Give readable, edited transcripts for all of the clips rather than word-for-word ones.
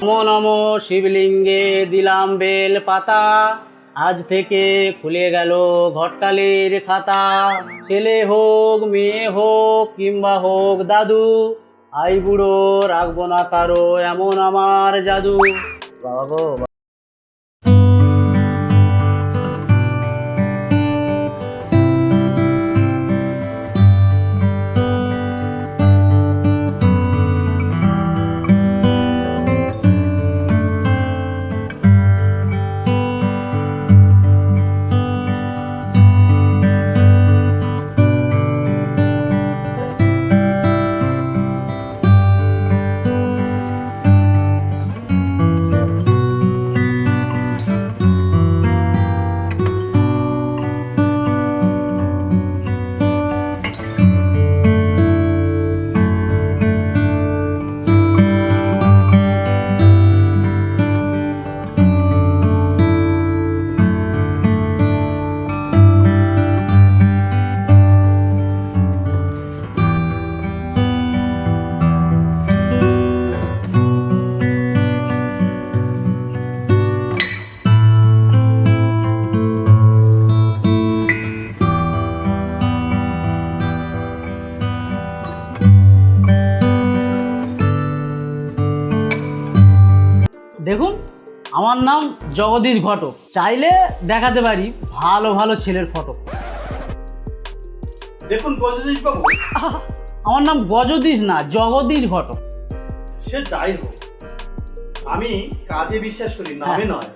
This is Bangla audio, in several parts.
নমো নমো শিবলিঙ্গে দিলাম বেল পাতা, আজ থেকে খুলে গেল ঘটকালির খাতা। ছেলে হোক মেয়ে হোক কিংবা হোক দাদু, আই বুড়ো রাখবো না কারো এমন আমার জাদু। বাবা গো। দেখুন, আমার নাম জগদীশ ঘটক। চাইলে দেখাতে পারি ভালো ভালো ছেলের ফটো। দেখুন গজদীশ বাবু, আমার নাম গজদীশ না, জগদীশ ঘটক। সে যাই হোক, আমি কাজে বিশ্বাস করি, নামে নয়।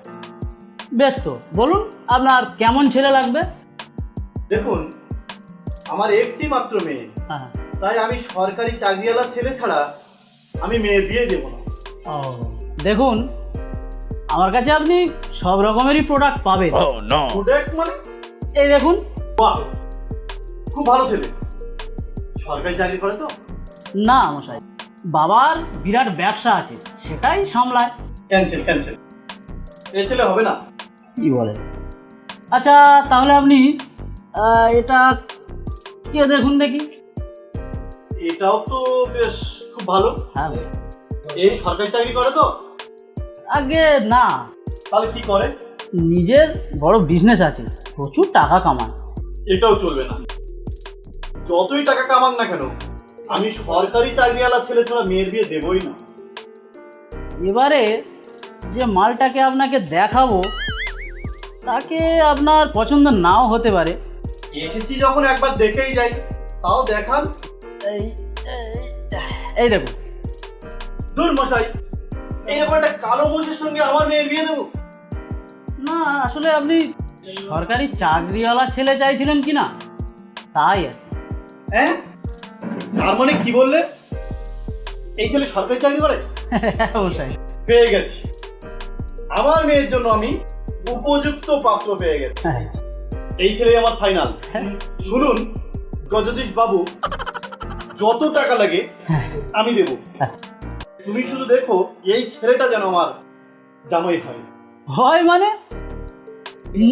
বেশ, তো বলুন আপনার কেমন ছেলে লাগবে? দেখুন, আমার একটি মাত্র মেয়ে, হ্যাঁ। তাই আমি সরকারি চাকরিওয়ালা ছেলে ছাড়া আমি মেয়ের বিয়ে দেবো না। ও, দেখুন আমার কাছে আপনি সব রকমেরই প্রোডাক্ট পাবেন। প্রোডাক্ট মানে? এই দেখুন। বাহ, খুব ভালো ছেলে। সরকারি চাকরি করে তো? না মশাই, বাবার বিরাট ব্যবসা আছে, সেটাই সামলায়। ক্যান্সেল ক্যান্সেল, এই ছেলে হবে না। কি বলেন? আচ্ছা তাহলে আপনি এটা কে দেখুন দেখি। এটাও তো বেশ খুব ভালো। হ্যাঁ, এই সরকারি চাকরি করে তো? আগে না, তাহলে কি করে? নিজের বড় বিজনেস আছে, প্রচুর টাকা কামান। এটাও চলবে না। যতই টাকা কামান না কেন, আমি সরকারি চাকরিওয়ালা ছেলে ছাড়া মেয়ের বিয়ে দেবই না। এবারে যে মালটাকে আপনাকে দেখাবো তাকে আপনার পছন্দ নাও হতে পারে। এসেছি যখন একবার দেখেই যাই, তাও দেখান। এই এই দেখুন। দূর মশাই, এইরকম একটা কালো মোষের সঙ্গে আমার মেয়ের বিয়ে দেবো? না, আসলে আপনি সরকারি চাকরিওয়ালা ছেলে চাইছিলেন কি না, তাই আর কি। হ্যাঁ, তার মানে কি বললে? এই ছেলে সরকারি চাকরি করে? অবশ্যই পেয়ে গেছি। আমার মেয়ের জন্য আমি উপযুক্ত পাত্র পেয়ে গেছি। হ্যাঁ। এই ছেলে আমার ফাইনাল। শুনুন গজদীশ বাবু, যত টাকা লাগে আমি দেবো। তুমি শুধু দেখো এই ছেলেটা যেন আমার জামাই হয়। হয় মানে?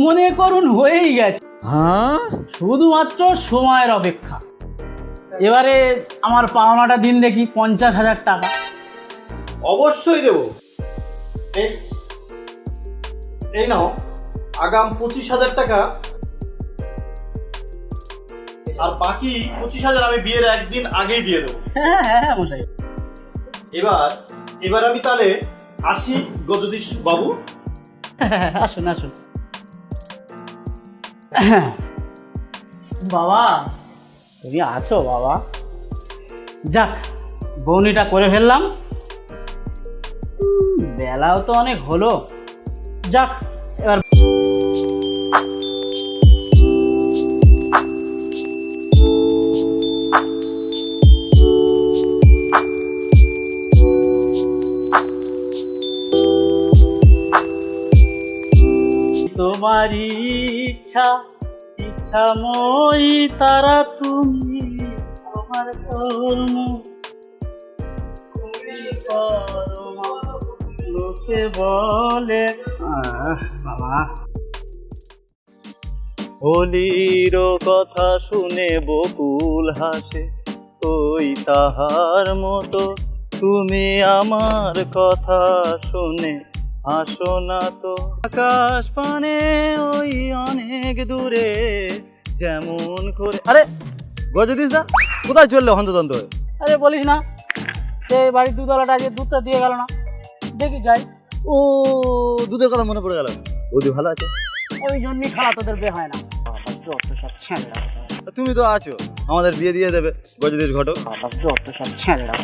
মনে করুন হয়েই গেছে, শুধুমাত্র সময়ের অপেক্ষা। এবারে আমার পাওনাটা দিন দেখি, 50,000 টাকা। অবশ্যই দেবো। এই এই নাও আগাম 25,000 টাকা, আর বাকি 25,000 আমি বিয়ের একদিন আগেই দিয়ে দেবো। হ্যাঁ হ্যাঁ মশাই। এবার আমি তাহলে আসি গজদীশ বাবু। আসুন আসুন। বাবা, তুমি আছো বাবা? যাক, বউনিটা করে ফেললাম। বেলাও তো অনেক হলো। যাক, এবার তোমারই ইচ্ছা ইচ্ছাময়ী তারা তুমি, আমার কর্ম লোকে বলে। বাবা, হোলির কথা শুনে বকুল হাসে, ওই তাহার মতো তুমি আমার কথা শুনে আসো না তো আকাশ পানে ওই অনেক দূরে যেমন করে। আরে গজদিস দা কোথায় চললে হন্তদন্ত হয়ে? আরে বলিস না, সে বাড়ির দুধওয়ালাটা আজকে দুধটা দিয়ে গেল না, দেখি যাই। ও দুধের কথা মনে পড়ে গেল, বৌদি ভালো আছে? ওই জন্যই খালা তোদের বিয়ে হয় না। যত সব ছেঁড়া, তুমি তো আছো, আমাদের বিয়ে দিয়ে দেবে গজদিস ঘটক। যত সব ছেঁড়া,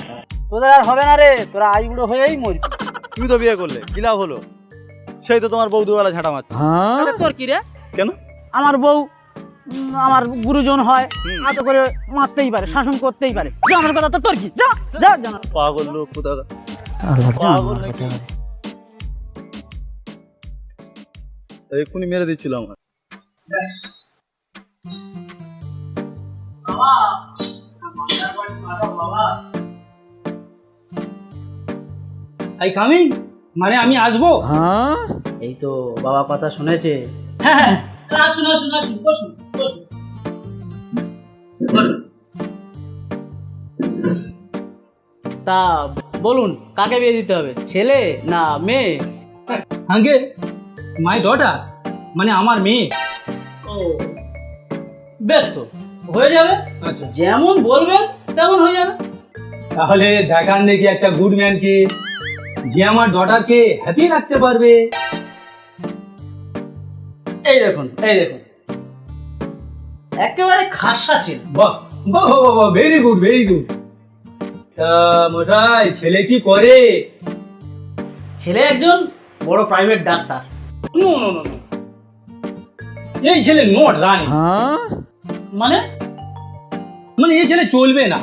তোদের আর হবে না রে, তোরা আইবুড়ো হয়েই মরবি। তুমি তো বিয়ে করলে, কি লাভ হলো? সেই তো তোমার বউ দুবেলা ঝাঁটা মারছে। আরে তোর কি রে? কেন? আমার বউ আমার গুরুজন হয়, হুম। হাতে করে মারতেই পারে, শাসন করতেই পারে। যা, আমার কথা তো তোর কি? যা যা যা না। পাগল লোক কোথাও পাগল নাকি? এক্ষুনি মেরে দিচ্ছিল আমার। আই কামিং, মানে আমি আসবো। এই তো বাবা কথা শুনেছে। হ্যাঁ আসুন আসুন আসুন, বসুন বসুন বসুন। তা বলুন, কাকে বিয়ে দিতে হবে, ছেলে না মেয়ে? আগে মাই ডটার, মানে আমার মেয়ে। ও বেশ, তো হয়ে যাবে, আচ্ছা, যেমন বলবেন তেমন হয়ে যাবে। তাহলে দেখান দেখি একটা গুড ম্যানকে, যে আমার ডটারকে হ্যাপি রাখতে পারবে। এই দেখুন এই দেখুন, একেবারে খাসা ছিল। বাহ বাহ বাহ বাহ, ভেরি গুড ভেরি গুড। তা মশাই ছেলে কি করে? ছেলে একজন বড় private doctor. No no no no, এই ছেলে নট রানি, মানে? মানে এই ছেলে চলবে না।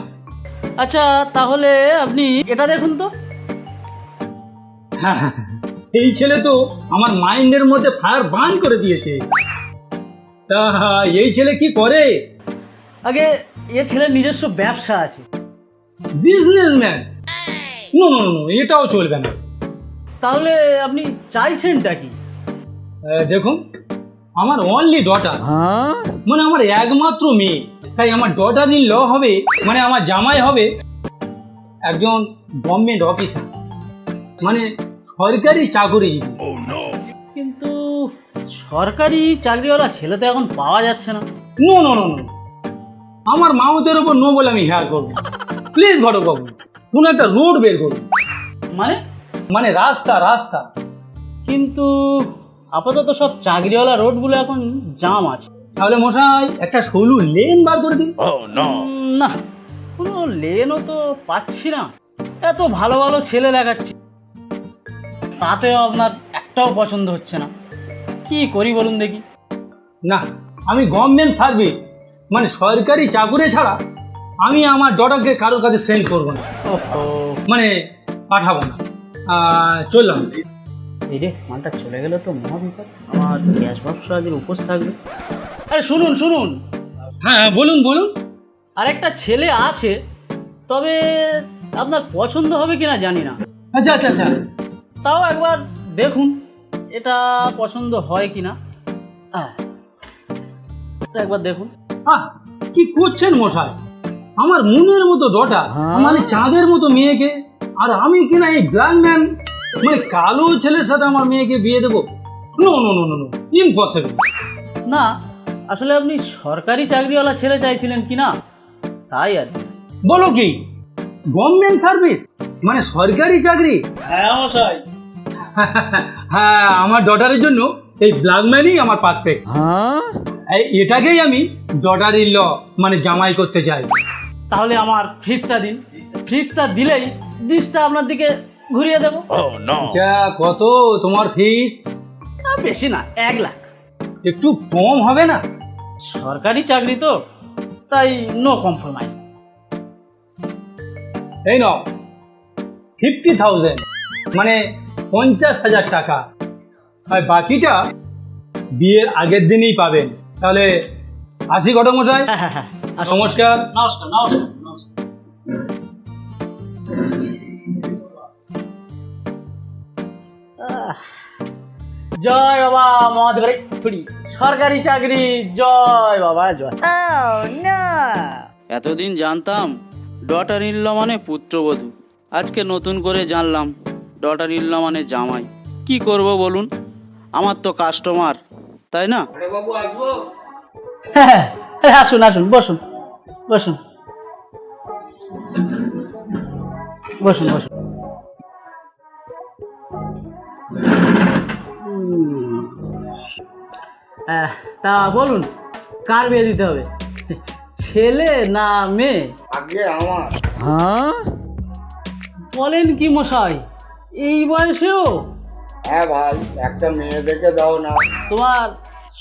আচ্ছা তাহলে আপনি এটা দেখুন তো। হ্যাঁ, হ্যাঁ, হ্যাঁ। এই ছেলে তো আমার মাইন্ডের মধ্যে ফায়ার বার্ন করে দিয়েছে। তা এই ছেলে কি করে? আগে এ ছেলের নিজস্ব ব্যবসা আছে। বিজনেসম্যান? নো নো নো, এটাও চলবে না। তাহলে আপনি চাইছেনটা কি? দেখুন, আমার অনলি ডটার, মানে আমার একমাত্র মেয়ে, তাই আমার ডটার ইন ল হবে, মানে আমার জামাই হবে একজন গভর্নমেন্ট অফিসার, মানে সরকারি চাকরিজীবী। কিন্তু সরকারি চাকরিওয়ালা ছেলে তো এখন পাওয়া যাচ্ছে না। নো নো নো নো, আমার মাউথের উপর নো বলে আমি হেয়ার করবো। প্লিজ ঘটক বাবু, কোনো একটা রোড বের করুন, মানে? মানে রাস্তা রাস্তা। কিন্তু আপাতত সব চাকরিওয়ালা রোডগুলো এখন জাম আছে। তাহলে মশাই একটা সরু লেন বার করে দিন। না, কোনো লেনও তো পাচ্ছি না। এত ভালো ভালো ছেলে দেখাচ্ছি, তাতেও আপনার একটাও পছন্দ হচ্ছে না। কি করি বলুন দেখি? না, আমি গভর্নমেন্ট সার্ভিস, মানে সরকারি চাকুরে ছাড়া আমি আমার ডটারকে কারোর কাছে সেন্ড করবো না, ওহো, মানে পাঠাবো না। চললাম। এই রে, মালটা চলে গেলে তো মহাবিপদ। আমার গ্যাস ব্যবসা আজের উপোস থাকবে। আরে শুনুন শুনুন, হ্যাঁ বলুন বলুন। আরেকটা ছেলে আছে, তবে আপনার পছন্দ হবে কিনা জানি না। আচ্ছা আচ্ছা আচ্ছা, তাও একবার দেখুন এটা পছন্দ হয় কিনা। একবার দেখুন। কি করছেন মশাই? আমার মনের মতো ডটার, মানে চাঁদের মতো মেয়েকে, আর আমি কিনা এই ব্ল্যাক ম্যান, মানে কালো ছেলের সাথে আমার মেয়েকে বিয়ে দেবো? No no no no no, impossible. না, আসলে আপনি সরকারি চাকরিওয়ালা ছেলে চাইছিলেন কি না, তাই আর কি। বলো কি, গভর্নমেন্ট সার্ভিস মানে সরকারি চাকরি? হ্যাঁ মশাই। হ্যাঁ, আমার ডটারের জন্য এই ব্ল্যাক ম্যানই আমার পারফেক্ট। এটাকেই আমি ডটার ইন ল, মানে জামাই করতে চাই। তাহলে আমার ফ্রিজটা দিন, ফ্রিজটা দিলেই ডিশটা আপনার দিকে ঘুরিয়ে দেবো। এটা কত তোমার ফিস? বেশি না, 1 লাখ। একটু কম হবে না? সরকারি চাকরি তো, তাই নো কম্প্রোমাইজ। এই নাও 50,000, মানে 50,000 টাকা, আর বাকিটা বিয়ের আগের দিনই পাবেন। তাহলে আসি ঘটক মশাই, হ্যাঁ হ্যাঁ হ্যাঁ, আসুন। নমস্কার। নমস্কার নমস্কার নমস্কার। জয় বাবা মহাদেবের ছুরি, সরকারি চাকরি, জয় বাবা জয়। এতদিন জানতাম ডটার ইন ল মানে পুত্রবধূ, আজকে নতুন করে জানলাম ডটার ইন ল মানে জামাই। কি করব বলুন, আমার তো কাস্টমার, তাই না? হ্যাঁ হ্যাঁ, আসুন আসুন, বসুন বসুন বসুন বসুন। তা বলুন, কার বিয়ে দিতে হবে, ছেলে না মেয়ে? আগে আমার। বলেন কি মশাই, এই বয়সেও? হ্যাঁ ভাই, একটা মেয়ে দেখে দাও না। তোমার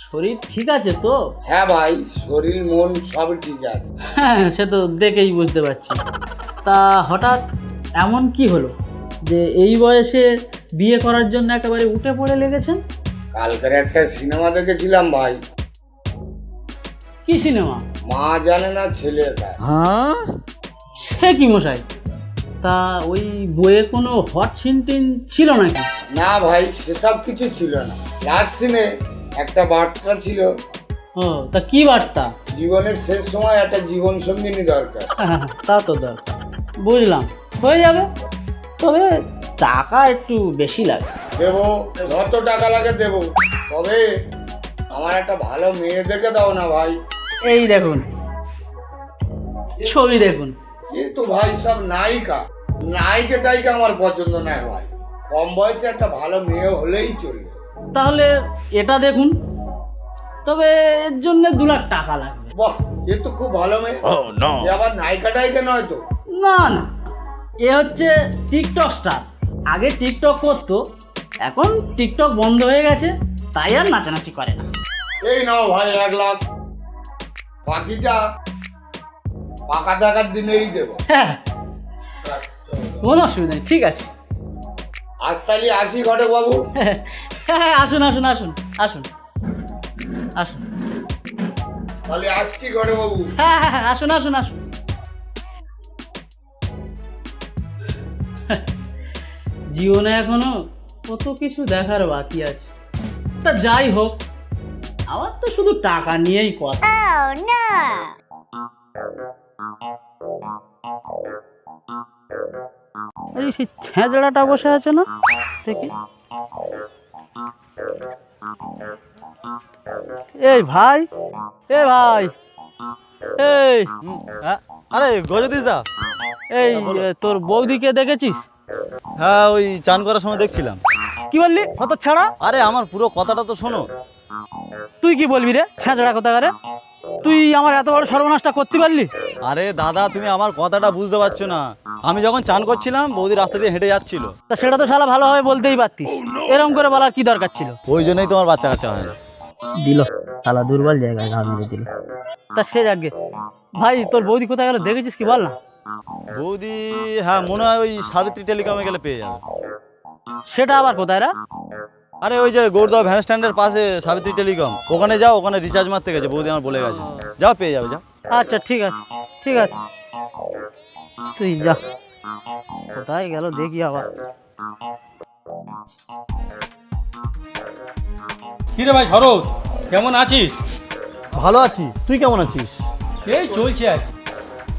শরীর ঠিক আছে তো? হ্যাঁ ভাই, শরীর মন সবই ঠিক আছে। হ্যাঁ, সে তো দেখেই বুঝতে পারছি। তা হঠাৎ এমন কি হলো যে এই বয়সে বিয়ে করার জন্য একেবারে উঠে পড়ে লেগেছেন? কালকের একটা সিনেমা দেখেছিলাম ভাই। কি সিনেমা? মা জানে না ছেলে তার। সে কি মশাই, তা ওই বইয়ে কোনো হট সিন টিন ছিল নাকি? না ভাই, সেসব কিছু ছিল না। লাস্ট সিনে একটা বার্তা ছিল, ও, তা কি বার্তা? জীবনের শেষ সময় একটা জীবন সঙ্গিনী দরকার। তা তো দরকার, বুঝলাম, হয়ে যাবে, তবে টাকা একটু বেশি লাগে। দেবো, যত টাকা লাগে দেবো, তবে আমার একটা ভালো মেয়ে দেখে দাও না ভাই। এই দেখুন ছবি দেখুন। কিন্তু ভাই সব নায়িকা, নায়িকা টাইকা আমার পছন্দ নয় ভাই। কম বয়সে একটা ভালো মেয়ে হলেই চলবে। তাহলে এটা দেখুন, তবে এর জন্য 2 লাখ টাকা লাগবে। বাহ, এ তো খুব ভালো মেয়ে। এ আবার নায়িকা টাইকা নয় তো? না না, এ হচ্ছে টিকটক স্টার। আগে টিকটক করতো, এখন টিকটক বন্ধ হয়ে গেছে, তাই আর নাচানাচি করে না। এই নাও ভাই 1 লাখ, বাকিটা পাকা টাকার দিনেই দেবো। হ্যাঁ, কোনো অসুবিধা নেই, ঠিক আছে। আজ তাহলে আসি ঘটক বাবু। হ্যাঁ, আসুন আসুন আসুন আসুন আসুন। তাহলে আসছি ঘটক বাবু। হ্যাঁ হ্যাঁ হ্যাঁ, আসুন আসুন আসুন। জীবনে এখনো কত কিছু দেখার বাকি আছে। তা যাই হোক, আমার তো শুধু টাকা নিয়েই কথা। এই সেই ছেঁচড়াটা বসে আছে না, দেখি। এই ভাই, এ ভাই, এই আরে গজদীশ দা। এই তোর বৌদিকে দেখেছিস? হ্যাঁ, ওই চান করার সময় দেখছিলাম। কি বললি কত ছাড়া? আরে আমার পুরো কথাটা তো শোনো। তুই কি বলবি রে ছেঁচড়া কথা করে? তুই আমার এত বড় সর্বনাশটা করতে পারলি? আরে দাদা, তুমি আমার কথাটা বুঝতে পারছো না। আমি যখন চান করছিলাম, বৌদি রাস্তা দিয়ে হেঁটে যাচ্ছিল। তা সেটা তো শালা ভালোভাবে বলতেই পারতিস, এরকম করে বলার কি দরকার ছিল? ওই জন্যই তোমার বাচ্চা কাচ্চা হয় না। দিল শালা, দুর্বল জায়গায় ঘা মেরে দিল। তা সে যাকে ভাই, তোর বৌদি কোথায় গেল দেখেছিস কি, বল না। বৌদি, হ্যাঁ মনে হয় ওই সাবিত্রী টেলিকমে গেলে পেয়ে যাবে। সেটা আবার কোথায় রা? আরে ওই যে গৌরদা ভ্যান স্ট্যান্ডের পাশে সাবিত্রী টেলিকম, ওখানে যাও, ওখানে রিচার্জ মারতে গেছে, বৌদি আমার বলে গেছে। যাও, পেয়ে যাবে, যাও। আচ্ছা ঠিক আছে ঠিক আছে, তুই যা। কোথায় গেল দেখি আবার। কিরে ভাই শরৎ, কেমন আছিস? ভালো আছি, তুই কেমন আছিস? এই চলছে আর কি।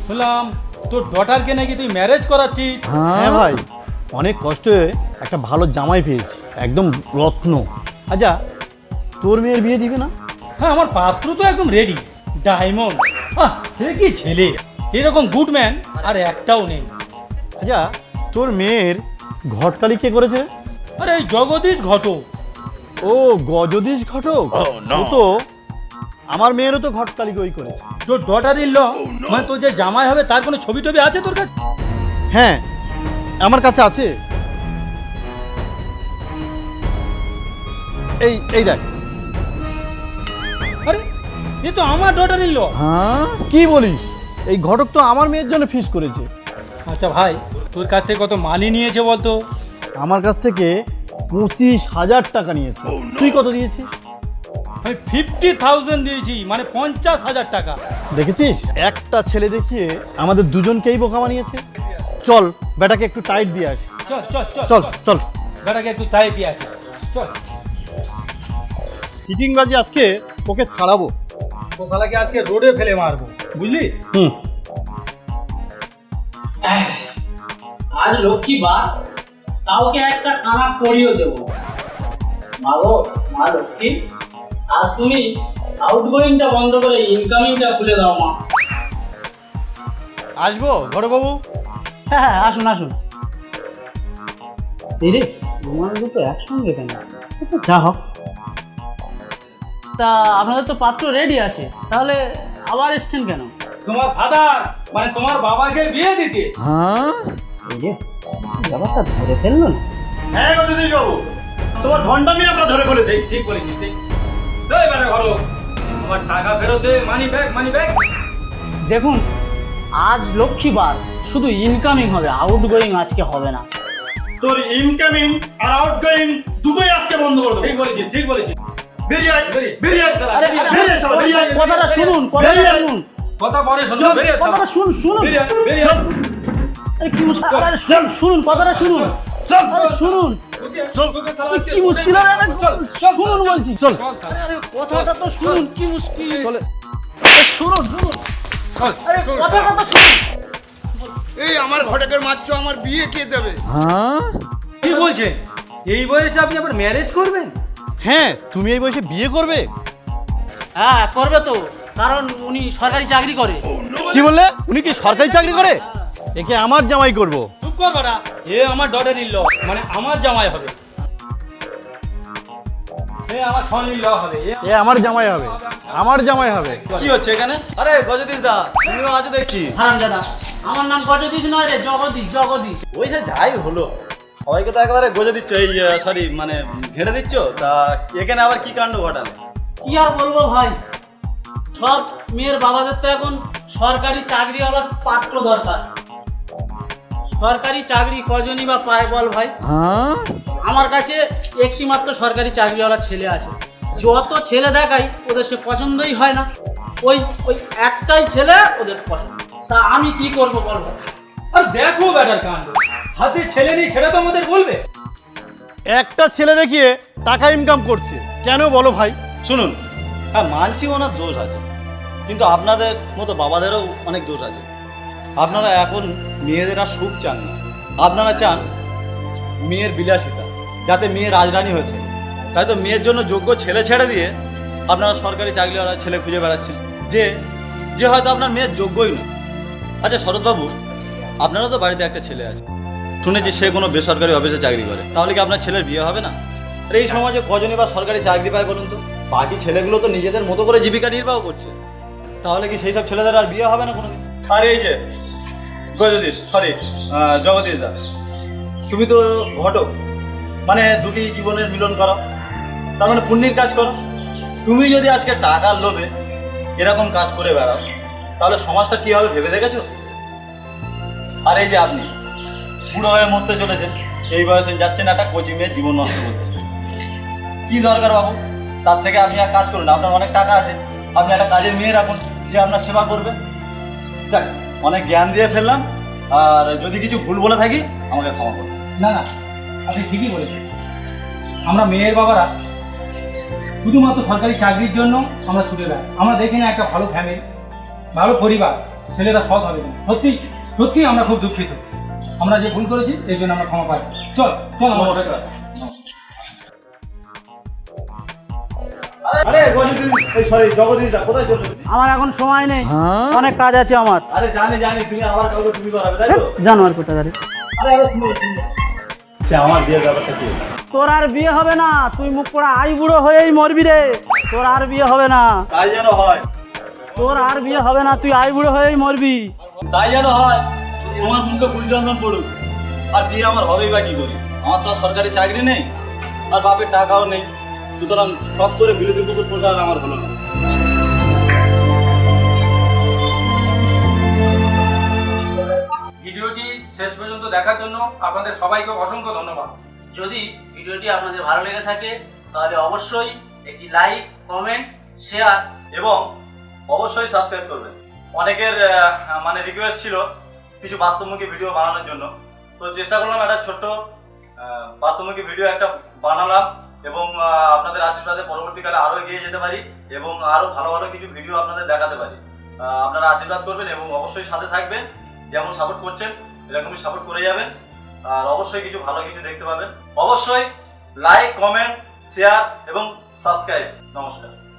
শুনলাম তোর ডটারকে নাকি তুই ম্যারেজ করাচ্ছিস। হ্যাঁ ভাই, অনেক কষ্টে একটা ভালো জামাই পেয়েছি, একদম রত্ন। আচ্ছা, তোর মেয়ের বিয়ে দিবে না? হ্যাঁ, আমার পাত্র তো একদম রেডি, ডায়মন্ড। সে কি ছেলে, এরকম গুড ম্যান আর একটাও নেই। আচ্ছা, তোর মেয়ের ঘটকালি কে করেছে? আরে এই জগদীশ ঘটক। ও, গজদীশ ঘটক। ও তো আমার মেয়েরও তো ঘটকালি ওই করেছে। তোর ডটার ইন ল, মানে তোর যে জামাই হবে তার কোনো ছবি টবি আছে তোর কাছে? হ্যাঁ, আমার কাছে আছে। এই এই দেখ। আরে এ তো আমার ডটার ইন ল। কি বলিস? এই ঘটক তো আমার মেয়ের জন্য ফিস করেছে। আচ্ছা ভাই, তোর কাছ থেকে কত মানি নিয়েছে বলতো? আমার কাছ থেকে 25,000 টাকা নিয়েছে। তুই কত দিয়েছিস? আমি 50,000 দিয়েছি, মানে 50,000 টাকা। দেখেছিস, একটা ছেলে দেখিয়ে আমাদের দুজনকেই বোকা বানিয়েছে। চল, বেটাকে একটু টাইট দিয়ে আসি। চল চল চল চল চল। বেটাকে একটু তাই দিয়ে আছে, চল। চিটিংবাজি আজকে ওকে ছাড়াবো। ও শালাকে আজকে রোডে ফেলে মারবো, বুঝলি? আজ লক্ষ্মীবার, কাউকে একটা কানা করিয়ে দেবো। মাগো মা লক্ষ্মী, আজ তুমি আউটগোয়িংটা বন্ধ করে ইনকামিংটা খুলে দাও মা। আসবো ঘটকবাবু? হ্যাঁ হ্যাঁ, আসুন আসুন। এই রে, তোমার দুটো একসঙ্গে কেন? যা হোক, তা আপনাদের তো পাত্র রেডি আছে, তাহলে আবার এসছেন কেন? তোমার ফাদার মানে তোমার বাবাকে বিয়ে দিতে। এই যে ব্যাপারটা ধরে ফেললো না। হ্যাঁ গজনীশ বাবু, তোমার ভণ্ডামি আমরা ধরে ফেলে দেই। ঠিক বলেছিস, ঠিক। এবারে ভালো, আমার টাকা ফেরত দে, মানি ব্যাগ। দেখুন, আজ লক্ষ্মীবার, শুধু ইনকামিং হবে, আউটগোয়িং আজকে হবে না। তোর ইনকামিং আর আউটগোয়িং দুটোই আজকে বন্ধ করে দেবো। ঠিক বলেছিস। বেরিয়ে আয়, বেরিয়ে আয়। আরে বেরিয়ে আয় শালা, বেরিয়ে আয়। কথাটা শুনুন, বেরিয়ে আয়। কথা পরে শোনো, চল, বেরিয়ে কথাটা শুনুন। বেরিয়ে আয়। আরে কি মুশকিল, আরে শুনুন, কথাটা শুনুন। আরে শুনুন, কি মুশকিল, আরে শুনুন বলছি। চল। আরে কথাটা তো শুনুন, কি মুশকিল। চলে। শুনুন। আরে কথাটা তো শুনুন। এই আমার ঘটকের মাত্র আমার বিয়ে কে দেবে? কি বলছেন? এই বয়সে আপনি আবার ম্যারেজ করবেন? হ্যাঁ, তুমি এই বয়সে বিয়ে করবে? হ্যাঁ করবে তো, কারণ উনি সরকারি চাকরি করে। কি বললে? উনি কি সরকারি চাকরি করে? একে আমার জামাই করব। চুপ কর বাড়া, এ আমার ডটার ইন ল, মানে আমার জামাই হবে। এ আমার সন ইন ল হবে। এ আমার জামাই হবে, আমার জামাই হবে। কি হচ্ছে এখানে? আরে গজদীশ দা, তুমিও আছো দেখছি। হারামজাদা, আমার নাম গজদীশ নয় রে, জগদীশ। ওই সে যাই হলো, সবাইকে তো একেবারে গজে দিচ্ছ, এই সরি মানে ঘেড়ে দিচ্ছ। তা এখানে আবার কি কাণ্ড ঘটালে? কি আর বলবো ভাই, সব মেয়ের বাবাদের তো এখন সরকারি চাকরিওয়ালা পাত্র দরকার। সরকারি চাকরি কজনই বা পায় বল ভাই? আমার কাছে একটি মাত্র সরকারি চাকরিওয়ালা ছেলে আছে। যত ছেলে দেখাই ওদের সে পছন্দই হয় না, ওই একটাই ছেলে ওদের পছন্দ। তা আমি কি করব বল ভাই? আর দেখো ব্যাটার কাণ্ড, হাতে ছেলে নেই সেটা তো আমাদের বলবে। একটা ছেলে দেখিয়ে টাকা ইনকাম করছে, কেন বলো ভাই? শুনুন, হ্যাঁ মানছি ওনার দোষ আছে, কিন্তু আপনাদের মতো বাবাদেরও অনেক দোষ আছে। আপনারা এখন মেয়েদের আর সুখ চান না, আপনারা চান মেয়ের বিলাসিতা, যাতে মেয়ে রাজরানী হয়ে থাকে। তাই তো মেয়ের জন্য যোগ্য ছেলে ছেড়ে দিয়ে আপনারা সরকারি চাকরিওয়ালা ছেলে খুঁজে বেড়াচ্ছেন, যে হয়তো আপনার মেয়ের যোগ্যই নয়। আচ্ছা শরৎবাবু, আপনারও তো বাড়িতে একটা ছেলে আছে, শুনেছি সে কোনো বেসরকারি অফিসে চাকরি করে, তাহলে কি আপনার ছেলের বিয়ে হবে না? আর এই সমাজে কজনই বা সরকারি চাকরি পায় বলুন তো? বাকি ছেলেগুলো তো নিজেদের মতো করে জীবিকা নির্বাহ করছে, তাহলে কি সেই সব ছেলেদের আর বিয়ে হবে না কোনোদিন? আর এই যে জগদীশ দা, তুমি তো ঘটক, মানে দুটি জীবনের মিলন করো, তার মানে পুণ্যের কাজ করো। তুমি যদি আজকে টাকার লোভে এরকম কাজ করে বেড়াও, তাহলে সমাজটা কি হবে ভেবে দেখেছো? আর এই যে আপনি বুড়ো হয়ে মরতে চলেছেন, এই বয়সে যাচ্ছেন একটা কোচিং মেয়ের জীবন নষ্ট করতে। কি দরকার বাবু? তার থেকে আপনি এক কাজ করুন, আপনার অনেক টাকা আছে, আপনি একটা কাজের মেয়ে রাখুন যে আপনার সেবা করবে। যাক, অনেক জ্ঞান দিয়ে ফেললাম, আর যদি কিছু ভুল বলে থাকি আমাকে ক্ষমা করুন। না, আপনি ঠিকই বলেছেন। আমরা মেয়ের বাবারা শুধুমাত্র সরকারি চাকরির জন্য আমরা ছুটে যাই। আমরা দেখি না একটা ভালো ফ্যামিলি, ভালো পরিবার, ছেলেরা সৎ হবে না। সত্যি আমরা খুব দুঃখিত। আমরা যে ভুল করেছি এই জন্য আমরা ক্ষমা পাই। চল আমার আরে জগদীশ দা, কোথায় চলছো? আমার এখন সময় নেই, অনেক কাজ আছে আমার। আরে জানি তুমি আবার কাউকে তুমি করাবে, তাই তো? জানোয়ার কোথাকারে। আরে শুনো, সে আমার বিয়ের ব্যাপারটা কি? তোর আর বিয়ে হবে না, তুই মুখ পড়া আই বুড়ো হয়েই মরবি রে। তোর আর বিয়ে হবে না, তাই যেন হয়, তোর আর বিয়ে হবে না, তুই আই বুড়ো হয়েই মরবি। তাই যেন হয়। তোমার মুখে ফুলচন্দন পড়ুক, আর বিয়ে আমার হবেই বা কি করি? আমার তো আর সরকারি চাকরি নেই, আর বাপের টাকাও নেই, সুতরাং সব করে বিরোধী কুকুর পোষা আর আমার হলো না। ভিডিওটি শেষ পর্যন্ত দেখার জন্য আপনাদের সবাইকে অসংখ্য ধন্যবাদ। যদি ভিডিওটি আপনাদের ভালো লেগে থাকে তাহলে অবশ্যই একটি লাইক, কমেন্ট, শেয়ার এবং অবশ্যই সাবস্ক্রাইব করবেন। অনেকের মানে রিকোয়েস্ট ছিল কিছু বাস্তবমুখী ভিডিও বানানোর জন্য, তো চেষ্টা করলাম একটা ছোট্ট বাস্তবমুখী ভিডিও একটা বানালাম, এবং আপনাদের আশীর্বাদে পরবর্তীকালে আরও এগিয়ে যেতে পারি এবং আরও ভালো ভালো কিছু ভিডিও আপনাদের দেখাতে পারি। আপনারা আশীর্বাদ করবেন এবং অবশ্যই সাথে থাকবেন। যেমন সাপোর্ট করছেন এরকমই সাপোর্ট করে যাবেন। আর অবশ্যই কিছু ভালো কিছু দেখতে পাবেন। অবশ্যই লাইক, কমেন্ট, শেয়ার এবং সাবস্ক্রাইব। নমস্কার।